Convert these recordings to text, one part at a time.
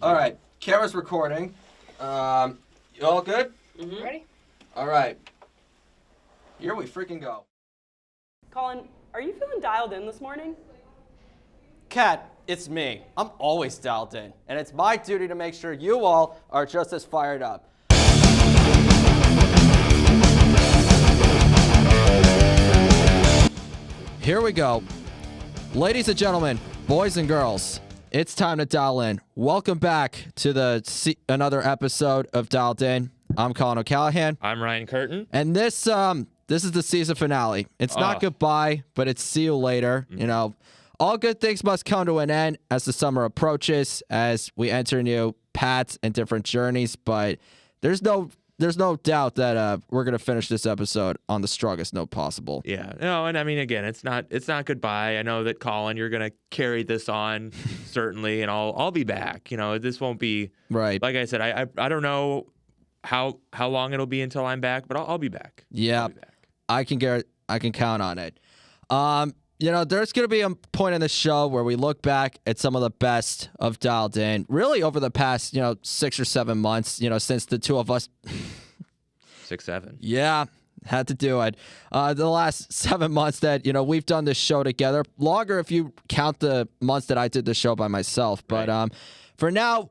All right, camera's recording. You all good? Mm-hmm. Ready? All right. Here we freaking go. Collin, are you feeling dialed in this morning? Kat, it's me. I'm always dialed in, and it's my duty to make sure you all are just as fired up. Here we go. Ladies and gentlemen, boys and girls, it's time to dial in. Welcome back to another episode of Dialed In. I'm Collin O'Callahan. I'm Ryan Curtin. And this is the season finale. It's not goodbye, but it's see you later. Mm-hmm. You know, all good things must come to an end as the summer approaches, as we enter new paths and different journeys. But there's no doubt that we're gonna finish this episode on the strongest note possible. Yeah, no, and I mean, again, it's not goodbye. I know that Collin, you're gonna carry this on certainly, and I'll be back. You know, this won't be right. Like I said, I don't know how long it'll be until I'm back, but I'll be back. Yeah, I can count on it. You know, there's going to be a point in the show where we look back at some of the best of Dialed In, really over the past, 6 or 7 months, since the two of us. 6, 7. Yeah, had to do it. The last 7 months that, we've done this show together. Longer if you count the months that I did the show by myself. But for now,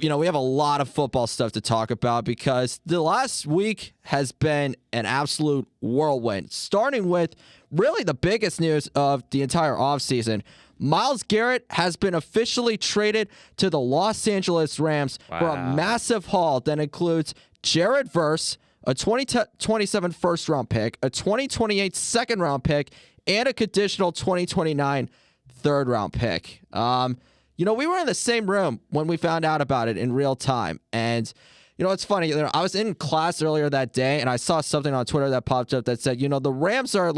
we have a lot of football stuff to talk about because the last week has been an absolute whirlwind, starting with really the biggest news of the entire offseason. Myles Garrett has been officially traded to the Los Angeles Rams for a massive haul that includes Jared Verse, a 2027 first-round pick, a 2028 second-round pick, and a conditional 2029 third-round pick. We were in the same room when we found out about it in real time. And, it's funny. I was in class earlier that day, and I saw something on Twitter that popped up that said, the Rams are,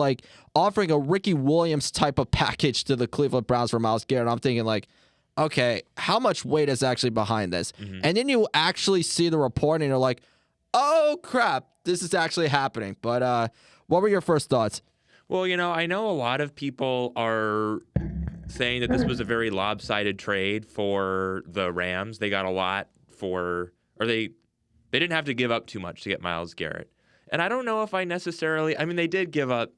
offering a Ricky Williams type of package to the Cleveland Browns for Myles Garrett. I'm thinking, okay, how much weight is actually behind this? Mm-hmm. And then you actually see the report, and you're like, oh, crap, this is actually happening. But what were your first thoughts? Well, I know a lot of people are saying that this was a very lopsided trade for the Rams. They got a lot they didn't have to give up too much to get Myles Garrett. And I don't know if they did give up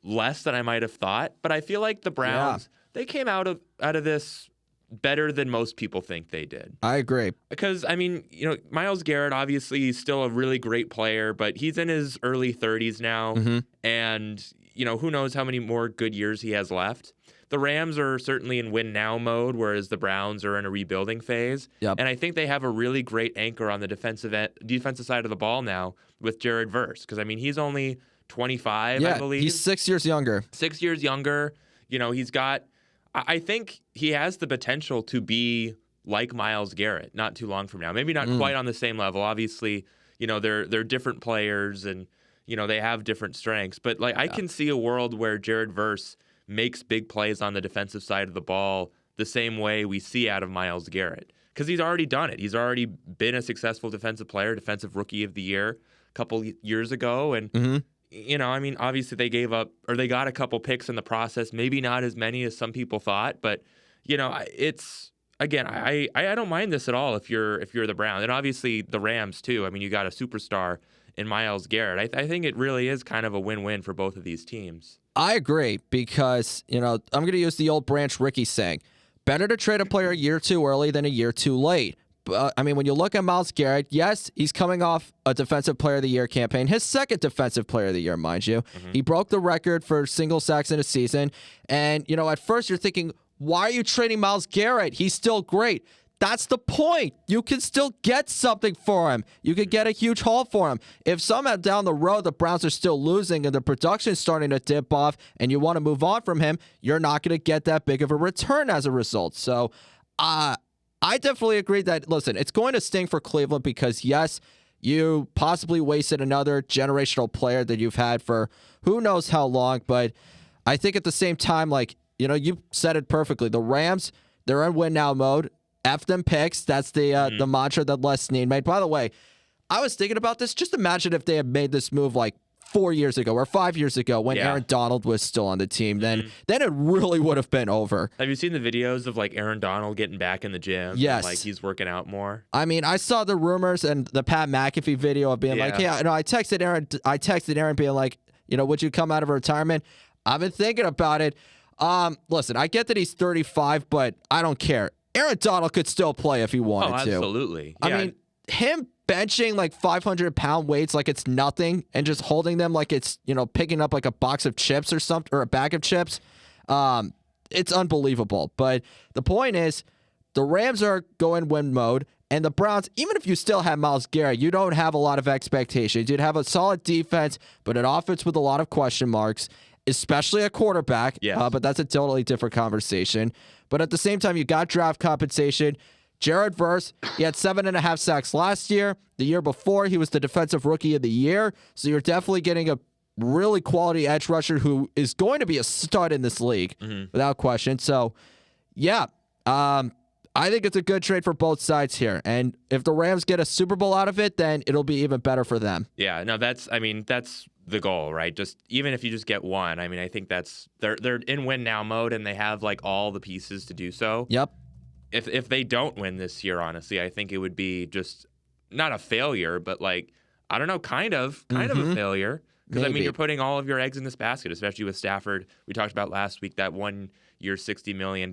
less than I might have thought, but I feel like the Browns, they came out of this better than most people think they did. I agree. Because, Myles Garrett, obviously, he's still a really great player, but he's in his early 30s now, mm-hmm. and, who knows how many more good years he has left. The Rams are certainly in win-now mode, whereas the Browns are in a rebuilding phase. Yep. And I think they have a really great anchor on the defensive side of the ball now with Jared Verse. Because, he's only 25, I believe. He's 6 years younger. 6 years younger. He's got – I think he has the potential to be like Myles Garrett not too long from now. Maybe not quite on the same level. Obviously, they're different players and, they have different strengths. But, I can see a world where Jared Verse – makes big plays on the defensive side of the ball the same way we see out of Myles Garrett. Because he's already done it. He's already been a successful defensive player, defensive rookie of the year a couple years ago. And, obviously they they got a couple picks in the process, maybe not as many as some people thought. But, it's, again, I don't mind this at all if you're the Browns. And obviously the Rams, too. You got a superstar in Myles Garrett. I think it really is kind of a win-win for both of these teams. I agree because, I'm going to use the old Branch Rickey saying, better to trade a player a year too early than a year too late. But, when you look at Myles Garrett, yes, he's coming off a Defensive Player of the Year campaign, his second Defensive Player of the Year, mind you. Mm-hmm. He broke the record for single sacks in a season. And, at first you're thinking, why are you trading Myles Garrett? He's still great. That's the point. You can still get something for him. You could get a huge haul for him. If somehow down the road the Browns are still losing and the production's starting to dip off and you want to move on from him, you're not going to get that big of a return as a result. So I definitely agree that, listen, it's going to sting for Cleveland because, yes, you possibly wasted another generational player that you've had for who knows how long. But I think at the same time, you said it perfectly. The Rams, they're in win-now mode. F them picks. That's the mantra that Les Snead made. By the way, I was thinking about this. Just imagine if they had made this move 4 years ago or 5 years ago when Yeah. Aaron Donald was still on the team, then it really would have been over. Have you seen the videos of like Aaron Donald getting back in the gym? Yes. And, like he's working out more. I mean, I saw the rumors and the Pat McAfee video of being like, Yeah. "Hey, you know, I texted Aaron being like, you know, would you come out of retirement?" I've been thinking about it. Listen, I get that he's 35, but I don't care. Aaron Donald could still play if he wanted Oh, to. absolutely. I Yeah. mean, him benching like 500-pound weights like it's nothing and just holding them like it's, you know, picking up like a box of chips or something or a bag of chips. It's unbelievable. But the point is, the Rams are going win mode, and the Browns, even if you still have Myles Garrett, you don't have a lot of expectations. You'd have a solid defense, but an offense with a lot of question marks, especially a quarterback. Yes. But that's a totally different conversation. But at the same time, you got draft compensation. Jared Verse, he had 7.5 sacks last year. The year before, he was the defensive rookie of the year. So you're definitely getting a really quality edge rusher who is going to be a stud in this league, without question. So, yeah, I think it's a good trade for both sides here. And if the Rams get a Super Bowl out of it, then it'll be even better for them. Yeah, no, that's the goal, right? Just even if you just get one, I mean, I think they're in win now mode and they have like all the pieces to do so. Yep. If they don't win this year, honestly, I think it would be just not a failure, but like I don't know, kind of a failure. Because I mean, Maybe. you're putting all of your eggs in this basket, especially with Stafford. We talked about last week that 1 year, $60 million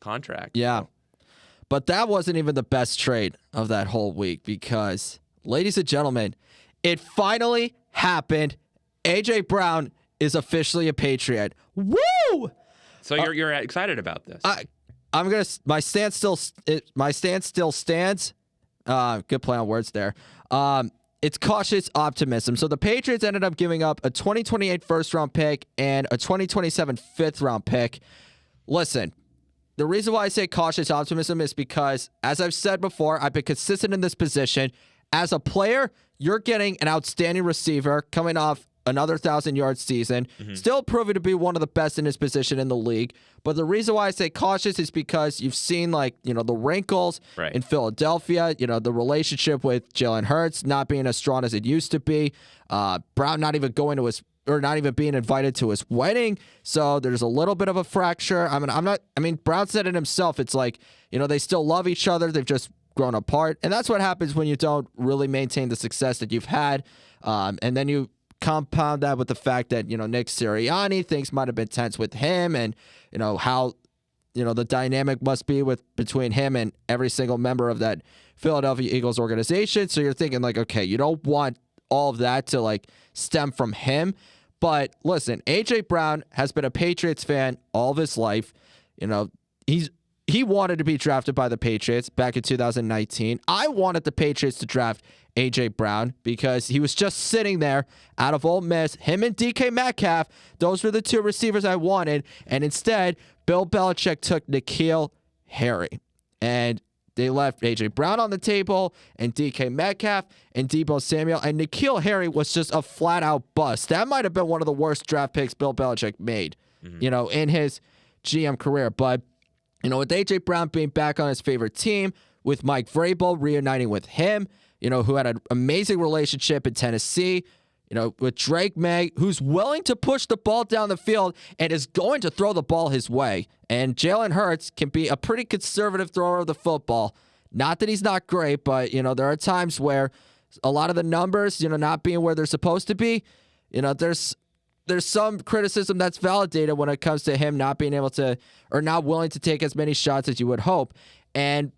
contract. Yeah. So, But that wasn't even the best trade of that whole week because, ladies and gentlemen, it finally happened. A.J. Brown is officially a Patriot. Woo! so you're excited about this? I'm gonna. My stance still stands. Good play on words there. It's cautious optimism. So the Patriots ended up giving up a 2028 first-round pick and a 2027 fifth-round pick. Listen, the reason why I say cautious optimism is because, as I've said before, I've been consistent in this position. As a player, you're getting an outstanding receiver coming off another 1,000-yard season, still proving to be one of the best in his position in the league. But the reason why I say cautious is because you've seen, like, you know, the wrinkles Right. in Philadelphia, you know, the relationship with Jalen Hurts not being as strong as it used to be, Brown not even going to his or not even being invited to his wedding. So there's a little bit of a fracture. I mean, Brown said it himself. It's like, you know, they still love each other. They've just grown apart. And that's what happens when you don't really maintain the success that you've had. And then you compound that with the fact that, you know, Nick Sirianni, things might have been tense with him and, you know, how, you know, the dynamic must be between him and every single member of that Philadelphia Eagles organization. So you're thinking like, okay, you don't want all of that to like stem from him. But listen, A.J. Brown has been a Patriots fan all of his life. You know, he wanted to be drafted by the Patriots back in 2019. I wanted the Patriots to draft A.J. Brown because he was just sitting there out of Ole Miss. Him and DK Metcalf, those were the two receivers I wanted. And instead, Bill Belichick took N'Keal Harry. And they left A.J. Brown on the table and DK Metcalf and Deebo Samuel. And N'Keal Harry was just a flat-out bust. That might have been one of the worst draft picks Bill Belichick made, you know, in his GM career. But, you know, with A.J. Brown being back on his favorite team, with Mike Vrabel reuniting with him, you know, who had an amazing relationship in Tennessee, you know, with Drake May, who's willing to push the ball down the field and is going to throw the ball his way. And Jalen Hurts can be a pretty conservative thrower of the football. Not that he's not great, but, you know, there are times where a lot of the numbers, you know, not being where they're supposed to be, you know, there's some criticism that's validated when it comes to him not being able to or not willing to take as many shots as you would hope. And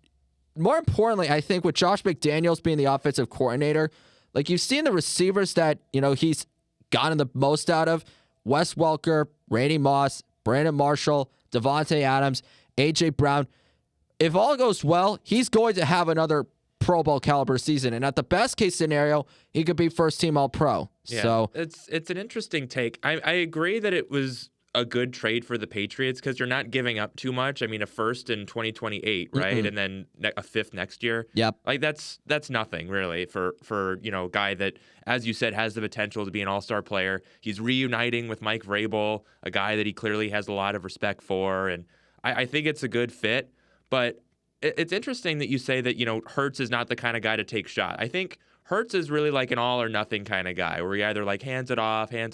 more importantly, I think with Josh McDaniels being the offensive coordinator, like you've seen the receivers that, you know, he's gotten the most out of: Wes Welker, Randy Moss, Brandon Marshall, Devontae Adams, A.J. Brown. If all goes well, he's going to have another Pro Bowl caliber season. And at the best case scenario, he could be first team All-Pro. Yeah, So it's an interesting take. I agree that it was a good trade for the Patriots because you're not giving up too much. I mean, a first in 2028, right? And then a fifth next year. Yep. Like that's nothing really for you know, a guy that, as you said, has the potential to be an all-star player. He's reuniting with Mike Vrabel, a guy that he clearly has a lot of respect for, and I think it's a good fit. But it's interesting that you say that, you know, Hurts is not the kind of guy to take shot. I think Hurts is really like an all or nothing kind of guy where he either like hands it off, then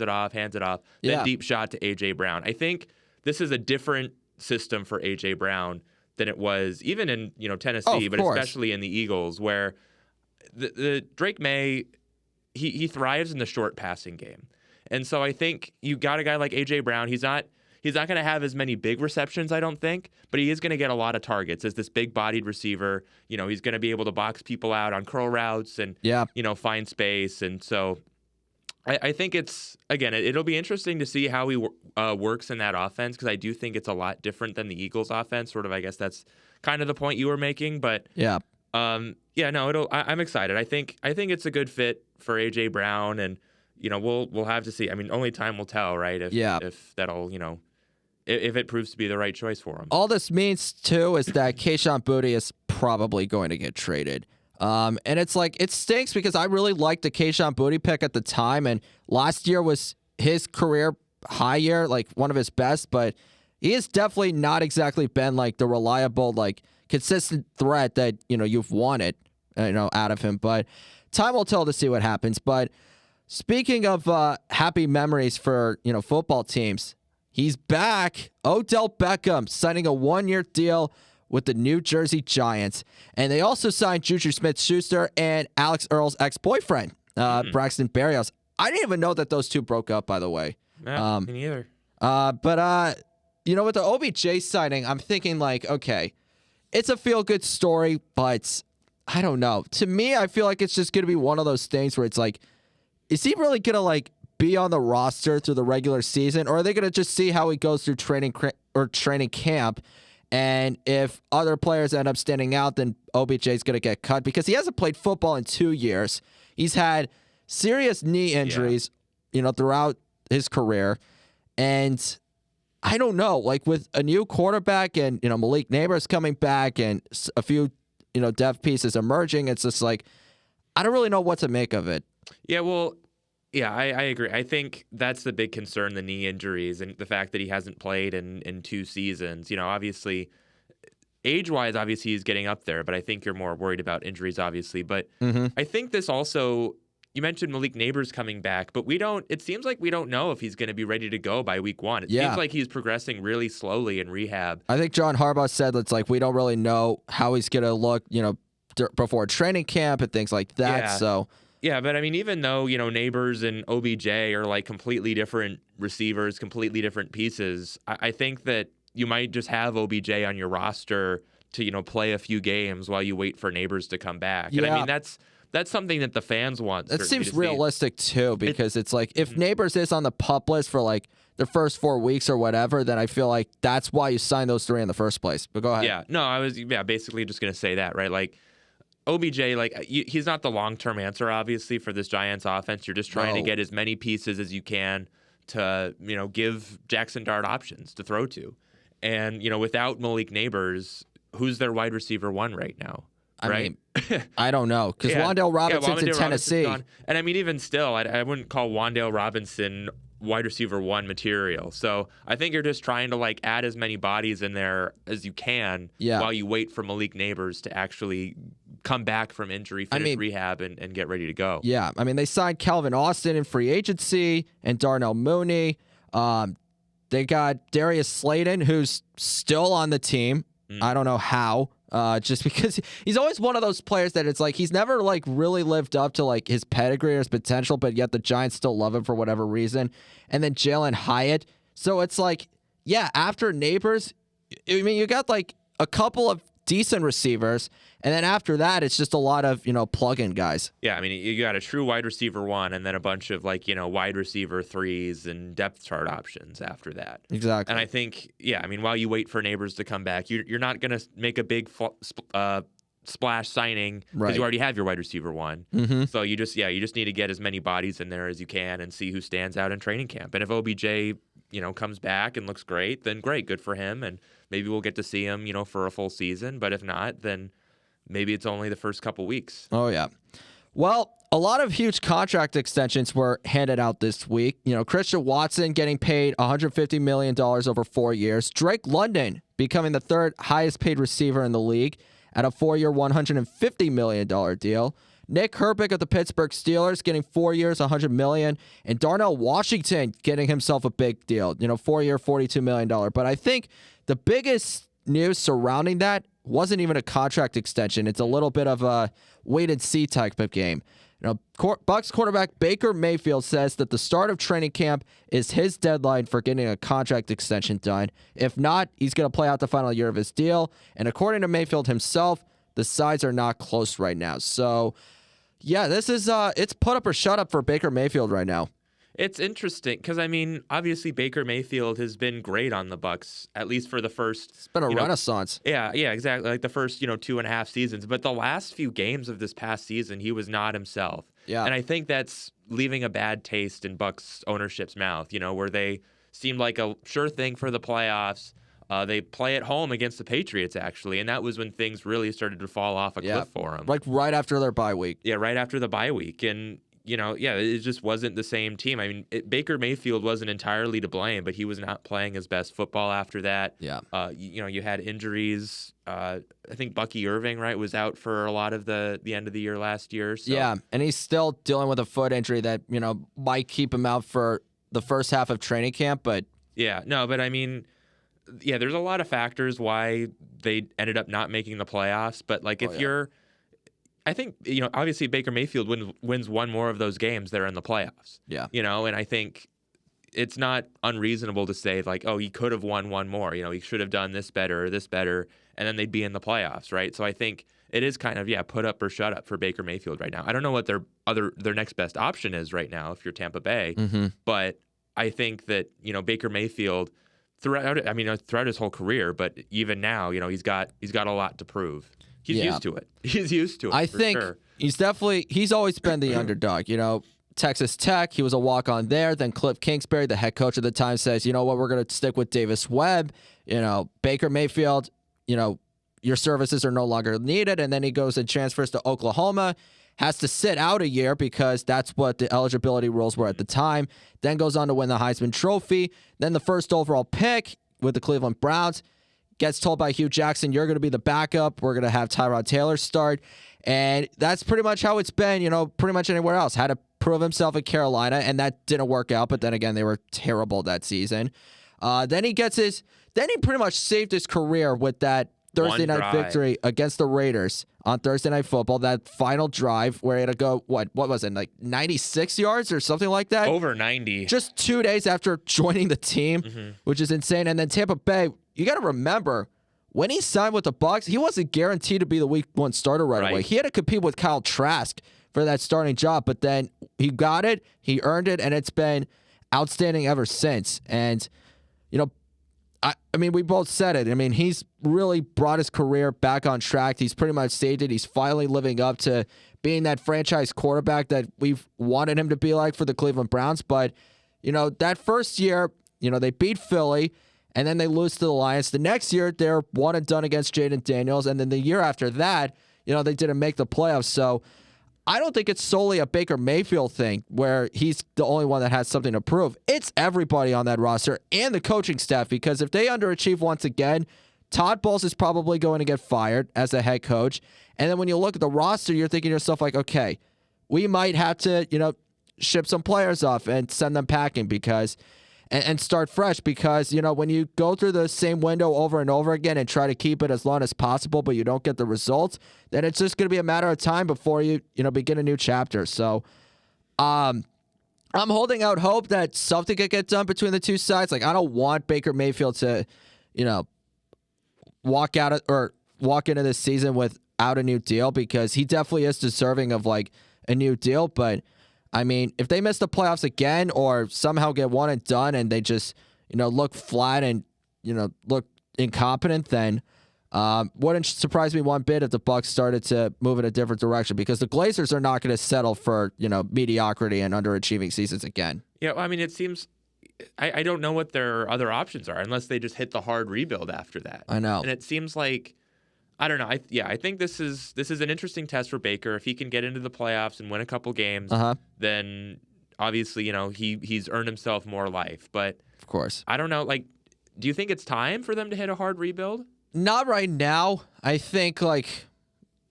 Yeah. deep shot to A.J. Brown. I think this is a different system for A.J. Brown than it was even in Tennessee, but course. especially in the Eagles, where the Drake May, he thrives in the short passing game. And so I think you got a guy like A.J. Brown. He's not going to have as many big receptions, I don't think, but he is going to get a lot of targets as this big-bodied receiver. He's going to be able to box people out on curl routes and, find space. And so I think it'll be interesting to see how he works in that offense, because I do think it's a lot different than the Eagles' offense. Sort of, I guess that's kind of the point you were making. But I'm excited. I think it's a good fit for A.J. Brown, and we'll have to see. I mean, only time will tell, right? If that'll if it proves to be the right choice for him. All this means, too, is that Kayshon Boutte is probably going to get traded. And it's like, it stinks because I really liked the Kayshon Boutte pick at the time, and last year was his career high year, like one of his best, but he has definitely not exactly been like the reliable, like consistent threat that, you've wanted, out of him. But time will tell to see what happens. But speaking of happy memories for, football teams, he's back. Odell Beckham signing a 1-year deal with the New Jersey Giants. And they also signed Juju Smith-Schuster and Alex Earl's ex-boyfriend, Braxton Berrios. I didn't even know that those two broke up, by the way. Yeah, me neither. But with the OBJ signing, I'm thinking like, okay, it's a feel-good story, but I don't know. To me, I feel like it's just going to be one of those things where it's like, is he really going to like be on the roster through the regular season, or are they going to just see how he goes through training camp? And if other players end up standing out, then OBJ is going to get cut because he hasn't played football in 2 years. He's had serious knee injuries, throughout his career. And I don't know, like with a new quarterback and, Malik Neighbors coming back and a few, depth pieces emerging, it's just like, I don't really know what to make of it. Yeah, well, I agree. I think that's the big concern, the knee injuries and the fact that he hasn't played in 2 seasons. Obviously, age-wise, obviously he's getting up there, but I think you're more worried about injuries, obviously. But I think this also, you mentioned Malik Neighbors coming back, but it seems like we don't know if he's going to be ready to go by week 1. It seems like he's progressing really slowly in rehab. I think John Harbaugh said it's like we don't really know how he's going to look, before training camp and things like that. Yeah. So... Yeah, but I mean, even though, Neighbors and OBJ are like completely different receivers, completely different pieces, I think that you might just have OBJ on your roster to, play a few games while you wait for Neighbors to come back. Yeah. And I mean, that's something that the fans want. That seems realistic too, because it's like if Neighbors is on the PUP list for like the first 4 weeks or whatever, then I feel like that's why you signed those 3 in the first place. But go ahead. Yeah, no, I was basically just going to say that, right? Like, OBJ, he's not the long-term answer, obviously, for this Giants offense. You're just trying to get as many pieces as you can to, give Jackson Dart options to throw to. And, without Malik Neighbors, who's their wide receiver 1 right now? Right? I mean, I don't know, because Wan'Dale Robinson's in Tennessee. And I mean, even still, I wouldn't call Wan'Dale Robinson wide receiver 1 material. So I think you're just trying to add as many bodies in there as you can while you wait for Malik Neighbors to actually come back from injury, finish rehab, and get ready to go. Yeah, I mean, they signed Calvin Austin in free agency and Darnell Mooney. They got Darius Slayton, who's still on the team. I don't know how. Just because he's always one of those players that it's like he's never really lived up to his pedigree or his potential, but yet the Giants still love him for whatever reason. And then Jalen Hyatt. So it's like, after Neighbors, I mean, you got a couple of decent receivers, and then after that, it's just a lot of plug-in guys. Yeah, I mean, you got a true wide receiver 1, and then a bunch of wide receiver 3s and depth chart options after that. Exactly. And I think, while you wait for Neighbors to come back, you're not going to make a big splash signing because you already have your wide receiver 1. Mm-hmm. So you just need to get as many bodies in there as you can and see who stands out in training camp. And if OBJ comes back and looks great, then great, good for him, and maybe we'll get to see him for a full season. But if not, then maybe it's only the first couple weeks. Oh yeah. Well, a lot of huge contract extensions were handed out this week. Christian Watson getting paid $150 million over 4 years. Drake London becoming the 3rd highest paid receiver in the league at a 4-year, $150 million deal. Nick Herbig of the Pittsburgh Steelers getting 4 years, $100 million, and Darnell Washington getting himself a big deal, 4-year, $42 million. But I think the biggest news surrounding that wasn't even a contract extension. It's a little bit of a wait and see type of game. Bucs quarterback Baker Mayfield says that the start of training camp is his deadline for getting a contract extension done. If not, he's going to play out the final year of his deal. And according to Mayfield himself, the sides are not close right now. So, yeah, this is it's put up or shut up for Baker Mayfield right now. It's interesting because, I mean, obviously Baker Mayfield has been great on the Bucs, at least for the first. It's been a renaissance. Yeah, exactly. Like the first, 2.5 seasons. But the last few games of this past season, he was not himself. Yeah. And I think that's leaving a bad taste in Bucs ownership's mouth, where they seemed like a sure thing for the playoffs. They play at home against the Patriots, actually, and that was when things really started to fall off a cliff for them. Like right after their bye week. Yeah, right after the bye week. And it just wasn't the same team. I mean, Baker Mayfield wasn't entirely to blame, but he was not playing his best football after that. Yeah. You had injuries. I think Bucky Irving, right, was out for a lot of the end of the year last year. So. Yeah, and he's still dealing with a foot injury that, might keep him out for the first half of training camp, but... Yeah, no, but I mean... Yeah, there's a lot of factors why they ended up not making the playoffs, but you're... I think, obviously Baker Mayfield wins one more of those games, they're in the playoffs. Yeah. And I think it's not unreasonable to say, he could have won one more. He should have done this better, and then they'd be in the playoffs, right? So I think it is kind of, put up or shut up for Baker Mayfield right now. I don't know what their next best option is right now if you're Tampa Bay, but I think that, Baker Mayfield, throughout his whole career, but even now, he's got a lot to prove. He's used to it. He's used to it. I think sure. he's always been the underdog. Texas Tech, he was a walk-on there. Then Cliff Kingsbury, the head coach at the time, says, you know what, we're going to stick with Davis Webb. Baker Mayfield, your services are no longer needed. And then he goes and transfers to Oklahoma, has to sit out a year because that's what the eligibility rules were at the time. Then goes on to win the Heisman Trophy. Then the first overall pick with the Cleveland Browns. Gets told by Hugh Jackson, you're going to be the backup. We're going to have Tyrod Taylor start. And that's pretty much how it's been, pretty much anywhere else. Had to prove himself at Carolina, and that didn't work out. But then again, they were terrible that season. Then he pretty much saved his career with that Thursday night victory against the Raiders on Thursday Night Football. That final drive where he had to go, what was it, 96 yards or something like that? Over 90. Just 2 days after joining the team, which is insane. And then Tampa Bay, you got to remember, when he signed with the Bucs, he wasn't guaranteed to be the week one starter right away. He had to compete with Kyle Trask for that starting job, but then he got it, he earned it, and it's been outstanding ever since. And, we both said it. He's really brought his career back on track. He's pretty much saved it. He's finally living up to being that franchise quarterback that we've wanted him to be like for the Cleveland Browns. But, that first year, they beat Philly, and then they lose to the Lions. The next year, they're one and done against Jaden Daniels. And then the year after that, they didn't make the playoffs. So I don't think it's solely a Baker Mayfield thing where he's the only one that has something to prove. It's everybody on that roster and the coaching staff, because if they underachieve once again, Todd Bowles is probably going to get fired as a head coach. And then when you look at the roster, you're thinking to yourself okay, we might have to, ship some players off and send them packing and start fresh, because, when you go through the same window over and over again and try to keep it as long as possible, but you don't get the results, then it's just going to be a matter of time before you begin a new chapter. So I'm holding out hope that something could get done between the two sides. I don't want Baker Mayfield to, walk into this season without a new deal, because he definitely is deserving of a new deal. But if they miss the playoffs again or somehow get one and done and they just, look flat and, look incompetent, then wouldn't surprise me one bit if the Bucs started to move in a different direction, because the Glazers are not going to settle for, mediocrity and underachieving seasons again. Yeah, it seems I don't know what their other options are unless they just hit the hard rebuild after that. I know. And it seems like, I don't know. I think this is an interesting test for Baker. If he can get into the playoffs and win a couple games, then obviously, he's earned himself more life. But of course, I don't know. Do you think it's time for them to hit a hard rebuild? Not right now. I think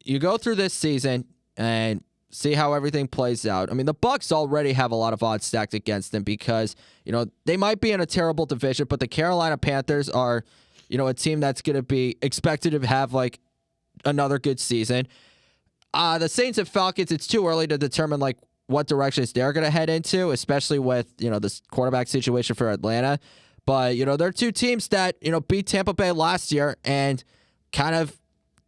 you go through this season and see how everything plays out. I mean, the Bucs already have a lot of odds stacked against them because, they might be in a terrible division, but the Carolina Panthers are, a team that's going to be expected to have like another good season. The Saints and Falcons, it's too early to determine like what directions they're going to head into, especially with, this quarterback situation for Atlanta. But, they're two teams that, beat Tampa Bay last year and kind of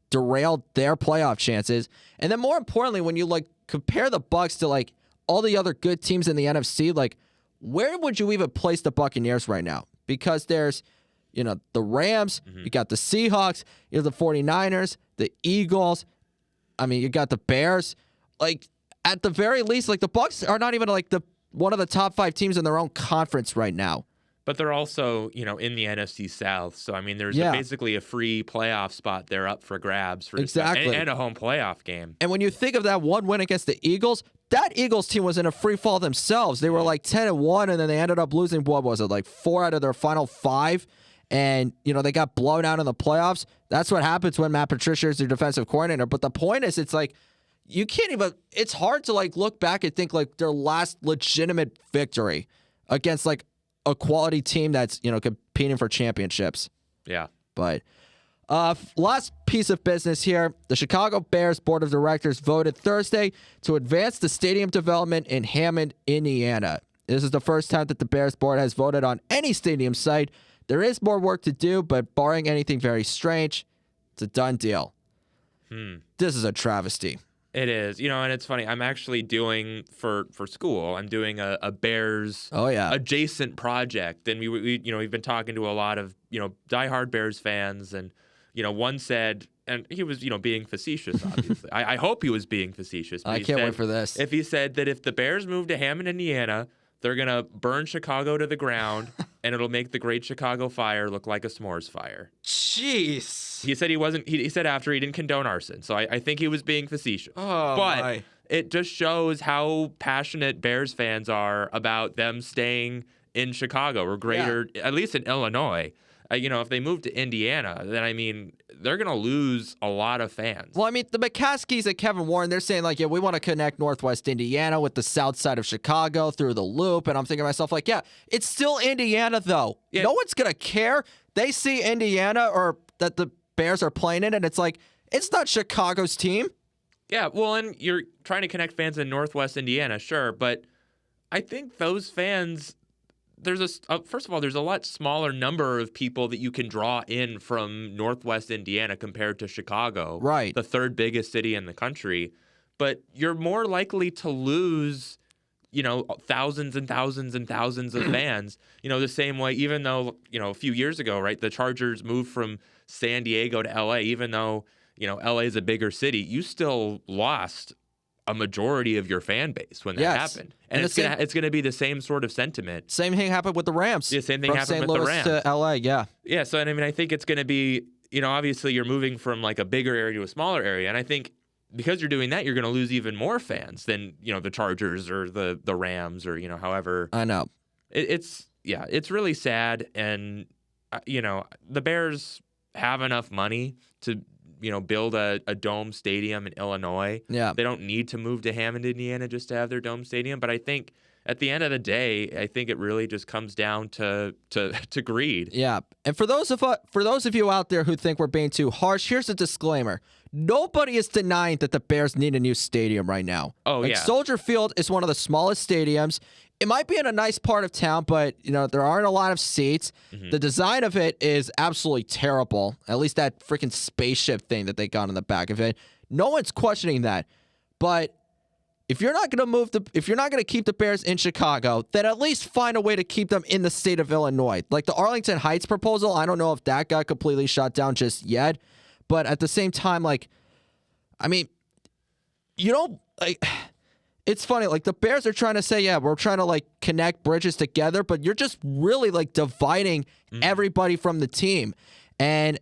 derailed their playoff chances. And then more importantly, when you like compare the Bucs to like all the other good teams in the NFC, like where would you even place the Buccaneers right now? Because there's, the Rams, you got the Seahawks, you have the 49ers, the Eagles. I mean, you got the Bears. Like at the very least, like the Bucs are not even like one of the top 5 teams in their own conference right now. But they're also, in the NFC South. So, I mean, there's basically a free playoff spot there up for grabs. Exactly. And a home playoff game. And when you think of that one win against the Eagles, that Eagles team was in a free fall themselves. They were like 10-1, and then they ended up losing, what was it, like 4 out of their final 5. And, they got blown out in the playoffs. That's what happens when Matt Patricia is your defensive coordinator. But the point is, it's like, you can't even, it's hard to like look back and think like their last legitimate victory against like a quality team that's, competing for championships. Yeah. But last piece of business here. The Chicago Bears Board of Directors voted Thursday to advance the stadium development in Hammond, Indiana. This is the first time that the Bears Board has voted on any stadium site. There is more work to do, but barring anything very strange, it's a done deal. This is a travesty. It is, and it's funny. I'm actually doing for school. I'm doing a Bears adjacent project, and we've been talking to a lot of diehard Bears fans, and one said, and he was being facetious. Obviously, I hope he was being facetious. But I can't wait for this. If he said that if the Bears move to Hammond, Indiana, they're gonna burn Chicago to the ground, and it'll make the Great Chicago Fire look like a s'mores fire. Jeez. He said he wasn't. He said after he didn't condone arson, so I think he was being facetious. Oh, but it just shows how passionate Bears fans are about them staying in Chicago or greater, at least in Illinois. If they move to Indiana, then I mean they're gonna lose a lot of fans. Well, I mean the McCaskies and Kevin Warren, they're saying like, we want to connect Northwest Indiana with the south side of Chicago through the loop, and I'm thinking to myself like, it's still Indiana though. Yeah. No one's gonna care. They see Indiana or that the Bears are playing in, and it's like it's not Chicago's team. Yeah, well, and you're trying to connect fans in Northwest Indiana, sure, but I think those fans. First of all, there's a lot smaller number of people that you can draw in from Northwest Indiana compared to Chicago, right? The third biggest city in the country. But you're more likely to lose, thousands and thousands and thousands of fans. The same way, even though, a few years ago, right, the Chargers moved from San Diego to LA, even though, LA is a bigger city, you still lost a majority of your fan base when that happened. And it's gonna be the same sort of sentiment. Same thing happened with the Rams. Yeah, same thing from happened St. with Louis the Rams. to LA, yeah. Yeah, so I mean I think it's gonna be, obviously you're moving from like a bigger area to a smaller area. And I think because you're doing that, you're gonna lose even more fans than, the Chargers or the Rams or, however. I know. It's really sad. And the Bears have enough money to build a dome stadium in Illinois. Yeah. They don't need to move to Hammond, Indiana just to have their dome stadium. But I think at the end of the day, I think it really just comes down to greed. Yeah. And for those of you out there who think we're being too harsh, here's a disclaimer. Nobody is denying that the Bears need a new stadium right now. Oh, yeah. Soldier Field is one of the smallest stadiums. It might be in a nice part of town, but there aren't a lot of seats. Mm-hmm. The design of it is absolutely terrible. At least that freaking spaceship thing that they got on the back of it. No one's questioning that. But if you're not going to keep the Bears in Chicago, then at least find a way to keep them in the state of Illinois. Like the Arlington Heights proposal, I don't know if that got completely shut down just yet. But at the same time, it's funny, like the Bears are trying to say, we're trying to like connect bridges together, but you're just really like dividing everybody from the team. And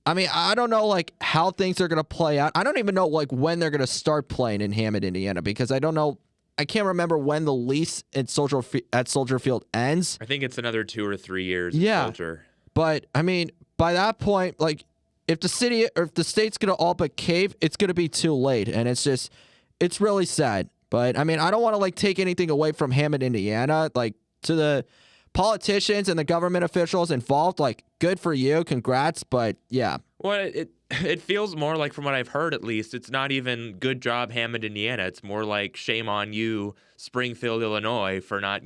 I don't know like how things are going to play out. I don't even know like when they're going to start playing in Hammond, Indiana, because I can't remember when the lease at Soldier Field ends. I think it's another 2 or 3 years. Yeah. Soldier. But by that point, like if the city or if the state's gonna all but cave, it's gonna be too late, and it's really sad. But I mean, I don't want to like take anything away from Hammond, Indiana. Like to the politicians and the government officials involved, like good for you, congrats. But yeah, Well, it feels more like, from what I've heard at least, it's not even good job Hammond, Indiana. It's more like shame on you, Springfield, Illinois, for not,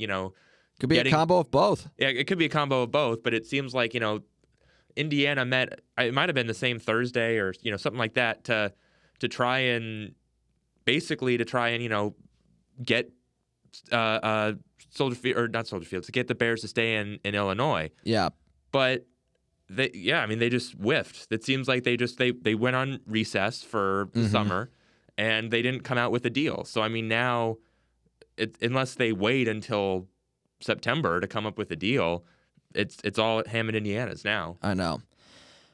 could be a combo of both. Yeah, it could be a combo of both, but it seems like, Indiana met, it might have been the same Thursday or, something like that to try and get Soldier Field, or not Soldier Field, to get the Bears to stay in Illinois. Yeah. But they just whiffed. It seems like they went on recess for the summer, and they didn't come out with a deal. So I mean, now, unless they wait until September to come up with a deal, it's all Hammond, Indiana's now. I know.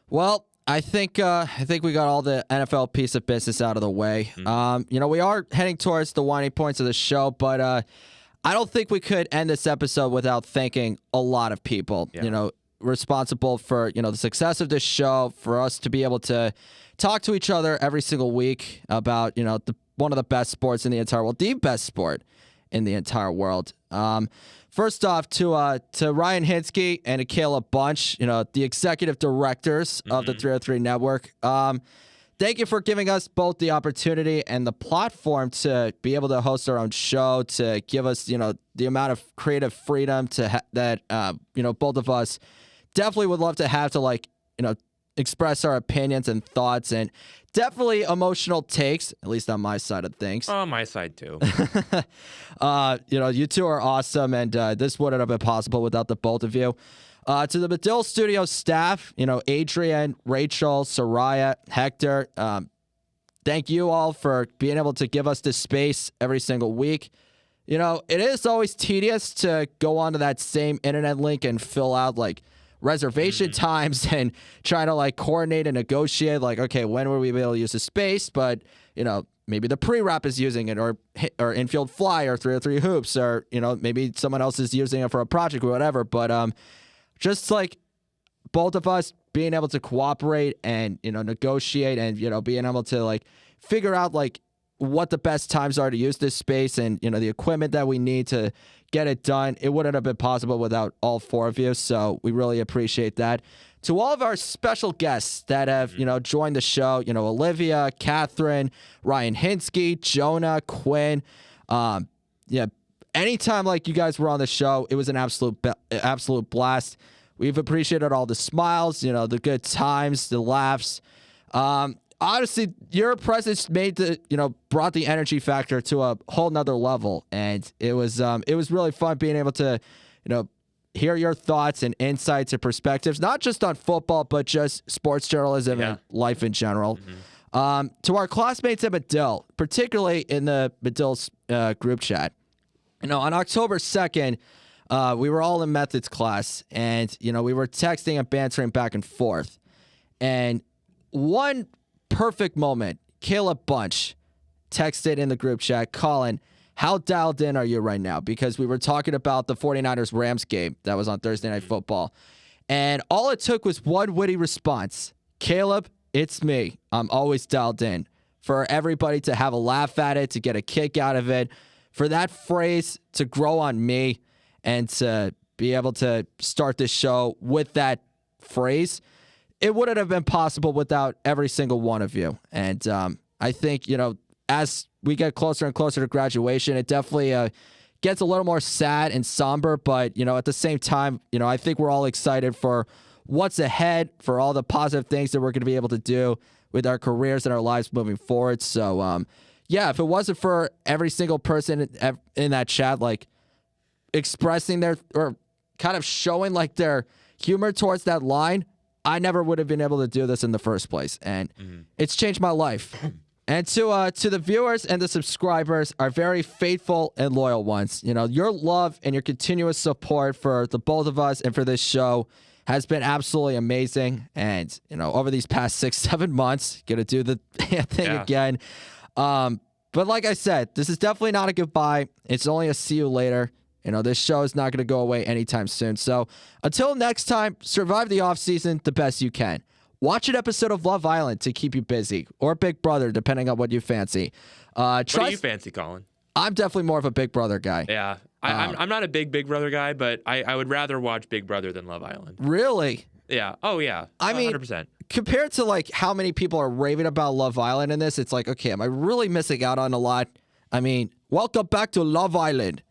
Well, I think we got all the NFL piece of business out of the way. We are heading towards the winding points of the show, but I don't think we could end this episode without thanking a lot of people. Yeah. Responsible for the success of this show, for us to be able to talk to each other every single week about one of the best sports in the entire world, the best sport in the entire world. First off, to Ryan Hinsky and to Caleb Bunch, the executive directors of the 303 Network. Thank you for giving us both the opportunity and the platform to be able to host our own show, to give us, the amount of creative freedom that both of us definitely would love to have to express our opinions and thoughts, and definitely emotional takes, at least on my side of things. On my side too. You two are awesome, and this wouldn't have been possible without the both of you. To the Medill Studio staff, Adrian, Rachel, Soraya, Hector, thank you all for being able to give us this space every single week. It is always tedious to go onto that same internet link and fill out reservation times and trying to coordinate and negotiate okay, when will we be able to use the space? But maybe the pre-wrap is using it, or Infield Fly, or 303 Hoops, or maybe someone else is using it for a project or whatever. But just both of us being able to cooperate and negotiate and being able to figure out what the best times are to use this space and the equipment that we need to get it done. It wouldn't have been possible without all four of you, so we really appreciate that. To all of our special guests that have joined the show, Olivia, Catherine, Ryan Hinsky, Jonah, Quinn, anytime you guys were on the show, it was an absolute blast. We've appreciated all the smiles, the good times, the laughs. Honestly, your presence brought the energy factor to a whole nother level, and it was really fun being able to, hear your thoughts and insights and perspectives, not just on football, but just sports journalism and life in general. To our classmates at Medill, particularly in the Medill's group chat, on October 2nd, we were all in methods class, and we were texting and bantering back and forth, and one perfect moment, Caleb Bunch texted in the group chat, Collin, how dialed in are you right now? Because we were talking about the 49ers-Rams game that was on Thursday Night Football. And all it took was one witty response. Caleb, it's me. I'm always dialed in. For everybody to have a laugh at it, to get a kick out of it, for that phrase to grow on me, and to be able to start this show with that phrase, it wouldn't have been possible without every single one of you. And I think, as we get closer and closer to graduation, it definitely gets a little more sad and somber. But, at the same time, I think we're all excited for what's ahead, for all the positive things that we're going to be able to do with our careers and our lives moving forward. So, if it wasn't for every single person in that chat, expressing their, or kind of showing their humor towards that line, I never would have been able to do this in the first place, and it's changed my life. And to the viewers and the subscribers, our very faithful and loyal ones, your love and your continuous support for the both of us and for this show has been absolutely amazing. And over these past 6-7 months, gonna do the thing again. But like I said, this is definitely not a goodbye. It's only a see you later. This show is not going to go away anytime soon. So until next time, survive the offseason the best you can. watch an episode of Love Island to keep you busy, or Big Brother, depending on what you fancy. What do you fancy, Colin? I'm definitely more of a Big Brother guy. Yeah. I'm not a Big Brother guy, but I would rather watch Big Brother than Love Island. Really? Yeah. Oh, yeah. I mean, 100%. Compared to like how many people are raving about Love Island in this, it's like, okay, am I really missing out on a lot? I mean, welcome back to Love Island.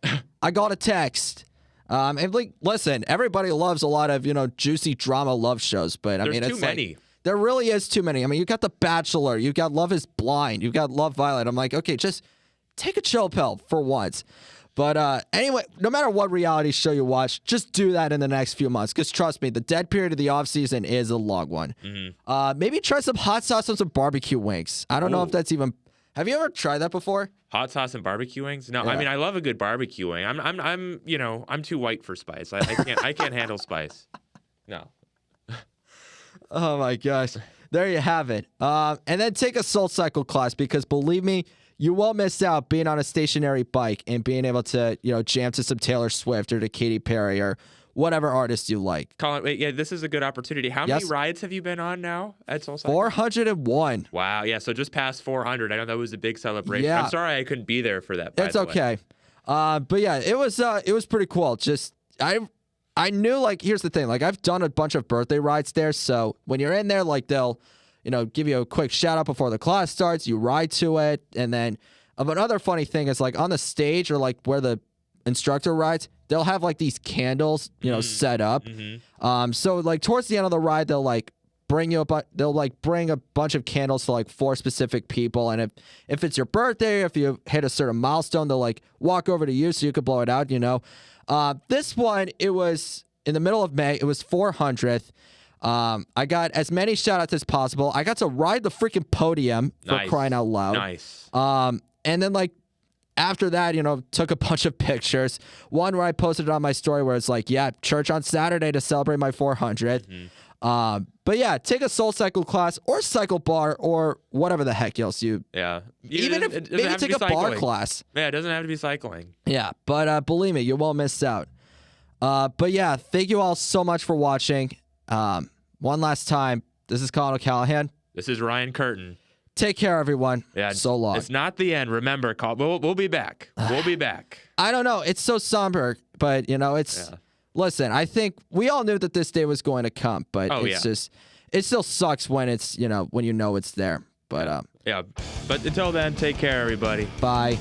I got a text. And like, listen, everybody loves a lot of, juicy drama love shows, but I mean, There's it's too many. There really is too many. I mean, you got The Bachelor, you got Love is Blind, you got Love Island. I'm like, okay, just take a chill pill for once. But anyway, no matter what reality show you watch, just do that in the next few months. Because trust me, the dead period of the offseason is a long one. Maybe try some hot sauce on some barbecue wings. I don't know if that's even... Have you ever tried that before? Hot sauce and barbecue wings? No, Yeah. I mean I love a good barbecue wing. I'm too white for spice. I can't handle spice. No. Oh my gosh. There you have it. And then take a Soul Cycle class because believe me, you won't miss out being on a stationary bike and being able to, jam to some Taylor Swift or to Katy Perry or whatever artist you like. Colin, wait, yeah, this is a good opportunity. How many rides have you been on now at Soul Cycle? 401. Wow, yeah, so just past 400. I know that was a big celebration. Yeah. I'm sorry I couldn't be there for that. It's okay. But yeah, it was pretty cool. Just I knew, like, here's the thing, like I've done a bunch of birthday rides there, so when you're in there, like they'll give you a quick shout out before the class starts, you ride to it, and then another funny thing is like on the stage or like where the instructor rides, they'll have like these candles, set up. So like towards the end of the ride, they'll like bring a bunch of candles to like 4 specific people, and if it's your birthday, if you hit a certain milestone, they'll like walk over to you so you could blow it out. This one, it was in the middle of May. It was 400th. I got as many shout outs as possible. I got to ride the freaking podium for crying out loud. Nice. And then like after that, took a bunch of pictures. One where I posted it on my story where it's like, yeah, church on Saturday to celebrate my 400th. But yeah, take a Soul Cycle class or cycle bar or whatever the heck else you. Yeah. Even if maybe take a bar class. Yeah, it doesn't have to be cycling. Yeah, but believe me, you won't miss out. But yeah, thank you all so much for watching. One last time, this is Collin O'Callahan. This is Ryan Curtin. Take care, everyone. Yeah, so long. It's not the end. Remember, we'll be back. We'll be back. I don't know. It's so somber, but it's. Yeah. Listen, I think we all knew that this day was going to come, but it still sucks when it's when it's there. But yeah. But until then, take care, everybody. Bye.